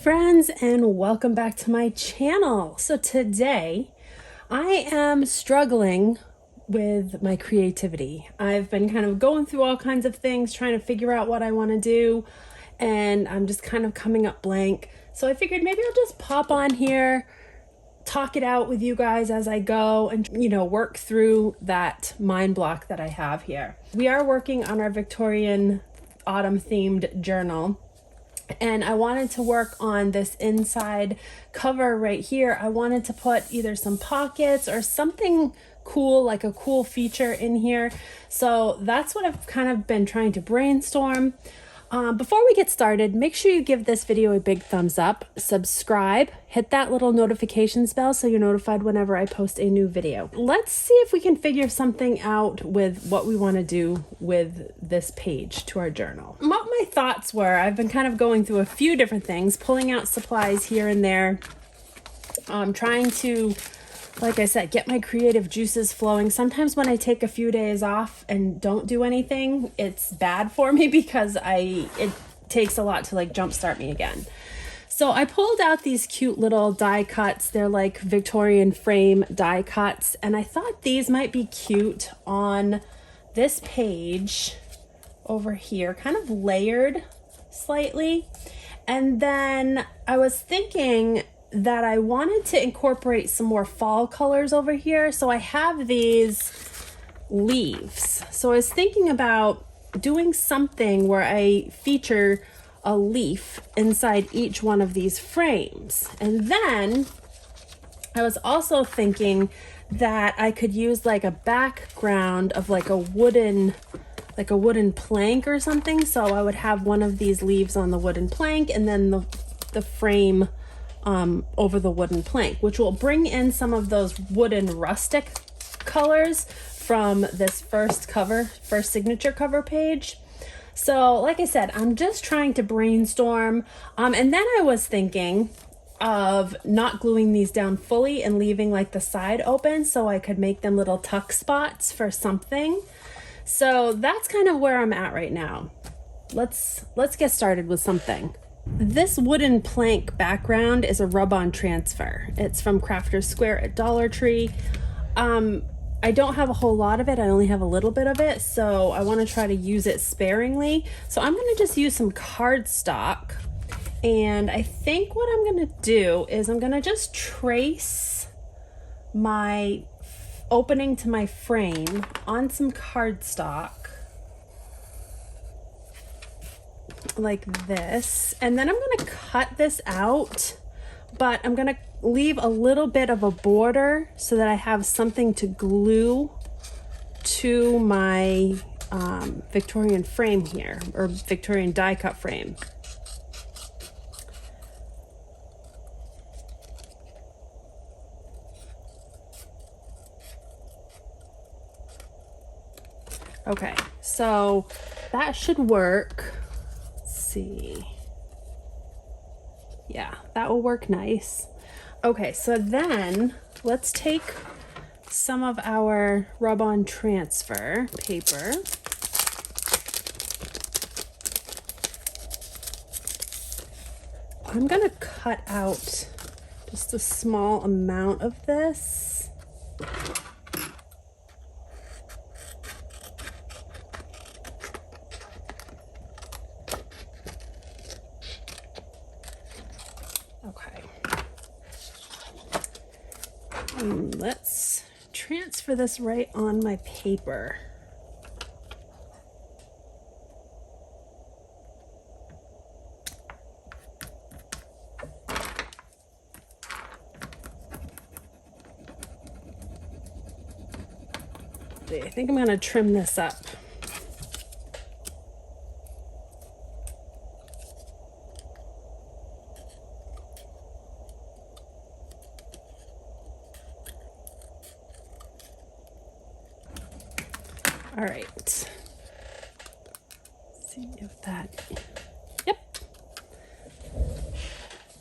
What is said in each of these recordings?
friends, and welcome back to my channel. So today I am struggling with my creativity. I've been kind of going through all kinds of things, trying to figure out what I want to do, and I'm just kind of coming up blank. So I figured maybe I'll just pop on here, talk it out with you guys as I go, and work through that mind block that I have here. We are working on our Victorian autumn themed journal, and I wanted to work on this inside cover right here. I wanted to put either some pockets or something cool, like a cool feature in here. So that's what I've kind of been trying to brainstorm. Before we get started, make sure you give this video a big thumbs up, subscribe, hit that little notifications bell so you're notified whenever I post a new video. Let's see if we can figure something out with what we want to do with this page to our journal. What my thoughts were, I've been kind of going through a few different things, pulling out supplies here and there, trying to, like I said, get my creative juices flowing. Sometimes when I take a few days off and don't do anything, it's bad for me because it takes a lot to like jumpstart me again. So I pulled out these cute little die cuts. They're like Victorian frame die cuts, and I thought these might be cute on this page over here, kind of layered slightly. And then I was thinking that I wanted to incorporate some more fall colors over here. So I have these leaves. So I was thinking about doing something where I feature a leaf inside each one of these frames. And then I was also thinking that I could use like a background of like a wooden plank or something. So I would have one of these leaves on the wooden plank and then the frame over the wooden plank, which will bring in some of those wooden rustic colors from this first signature cover page. So like I said, I'm just trying to brainstorm. And then I was thinking of not gluing these down fully and leaving like the side open so I could make them little tuck spots for something. So that's kind of where I'm at right now. Let's get started with something. This wooden plank background is a rub-on transfer. It's from Crafter's Square at Dollar Tree. I don't have a whole lot of it. I only have a little bit of it, so I want to try to use it sparingly. So I'm going to just use some cardstock, and I think what I'm going to do is I'm going to just trace my opening to my frame on some cardstock like this, and then I'm going to cut this out, but I'm going to leave a little bit of a border so that I have something to glue to my Victorian frame here, or Victorian die cut frame. Okay, so that should work. See, yeah, that will work nice. Okay, so then let's take some of our rub-on transfer paper, I'm gonna cut out just a small amount of this. Let's transfer this right on my paper. I think I'm going to trim this up. All right, let's see if that, yep,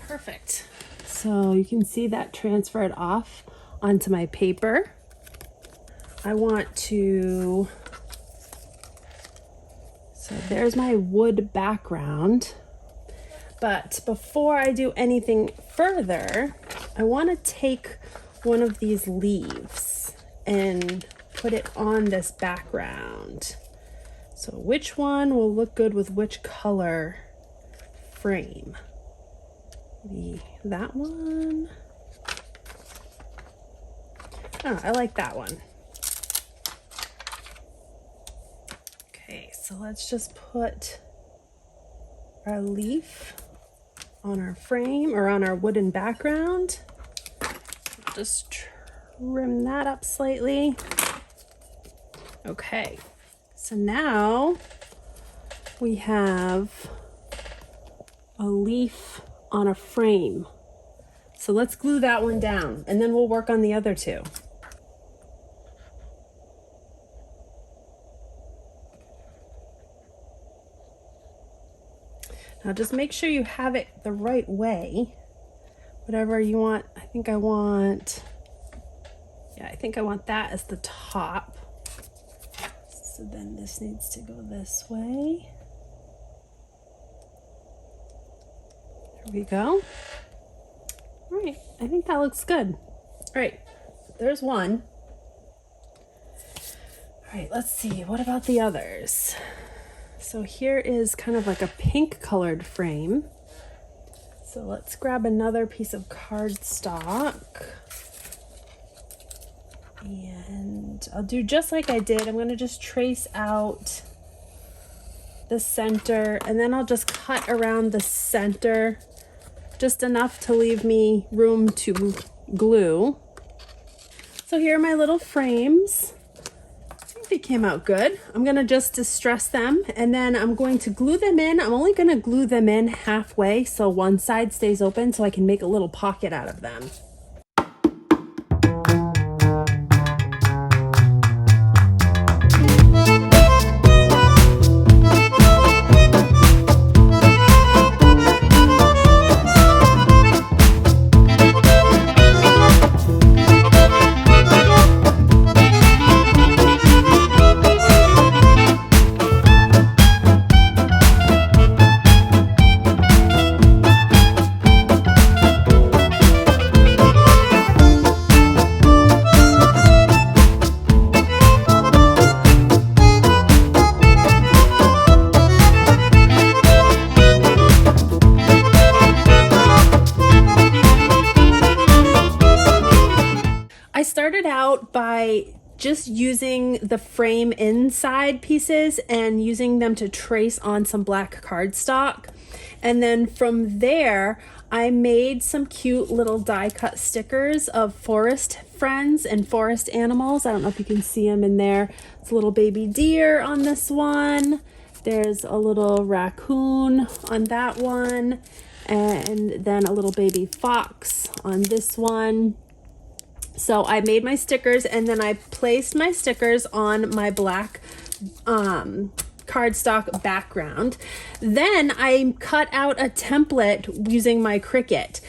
perfect. So you can see that transferred off onto my paper. I want to, so there's my wood background. But before I do anything further, I want to take one of these leaves and put it on this background. So which one will look good with which color frame? Maybe that one. Oh, I like that one. Okay, so let's just put our leaf on our frame or on our wooden background. Just trim that up slightly. Okay, so now we have a leaf on a frame. So let's glue that one down and then we'll work on the other two. Now just make sure you have it the right way. Whatever you want. I think I want that as the top. So then this needs to go this way. There we go. All right, I think that looks good. All right, there's one. All right, let's see, what about the others? So here is kind of like a pink colored frame. So let's grab another piece of cardstock. And I'll do just like I did. I'm going to just trace out the center and then I'll just cut around the center just enough to leave me room to glue. So here are my little frames. They came out good. I'm gonna just distress them and then I'm going to glue them in. I'm only gonna glue them in halfway so one side stays open so I can make a little pocket out of them. I started out by just using the frame inside pieces and using them to trace on some black cardstock. And then from there, I made some cute little die cut stickers of forest friends and forest animals. I don't know if you can see them in there. It's a little baby deer on this one. There's a little raccoon on that one. And then a little baby fox on this one. So I made my stickers and then I placed my stickers on my black cardstock background. Then I cut out a template using my Cricut.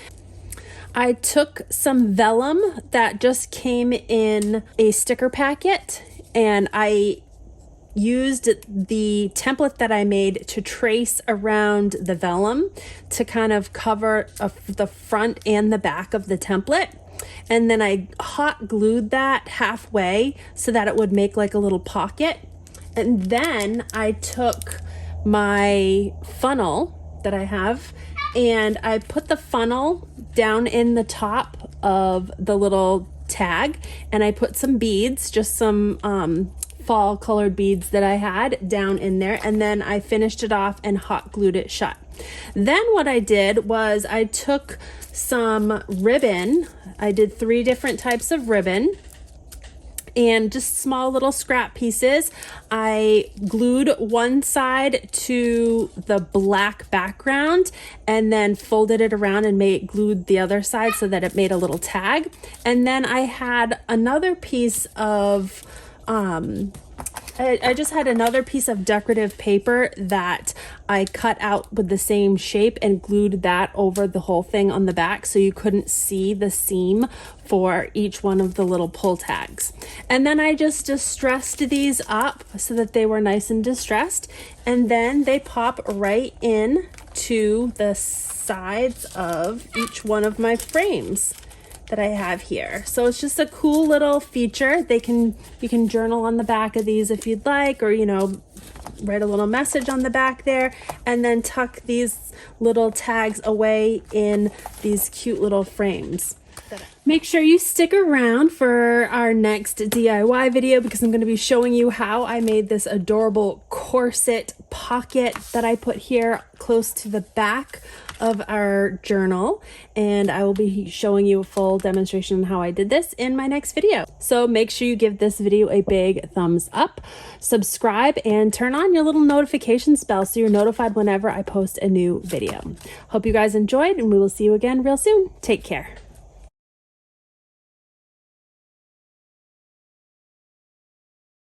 I took some vellum that just came in a sticker packet and I used the template that I made to trace around the vellum to kind of cover the front and the back of the template. And then I hot glued that halfway so that it would make like a little pocket. And then I took my funnel that I have and I put the funnel down in the top of the little tag and I put some beads, just some fall colored beads that I had down in there, and then I finished it off and hot glued it shut. Then what I did was I took some ribbon. I did 3 different types of ribbon and just small little scrap pieces. I glued one side to the black background and then folded it around and glued the other side so that it made a little tag. And then I had another piece of I just had another piece of decorative paper that I cut out with the same shape and glued that over the whole thing on the back so you couldn't see the seam for each one of the little pull tags. And then I just distressed these up so that they were nice and distressed, and then they pop right in to the sides of each one of my frames that I have here. So it's just a cool little feature. You can journal on the back of these if you'd like, or, you know, write a little message on the back there, and then tuck these little tags away in these cute little frames. Make sure you stick around for our next DIY video, because I'm going to be showing you how I made this adorable corset pocket that I put here close to the back of our journal, and I will be showing you a full demonstration on how I did this in my next video. So make sure you give this video a big thumbs up, subscribe, and turn on your little notification bell so you're notified whenever I post a new video. Hope you guys enjoyed, and we will see you again real soon. Take care.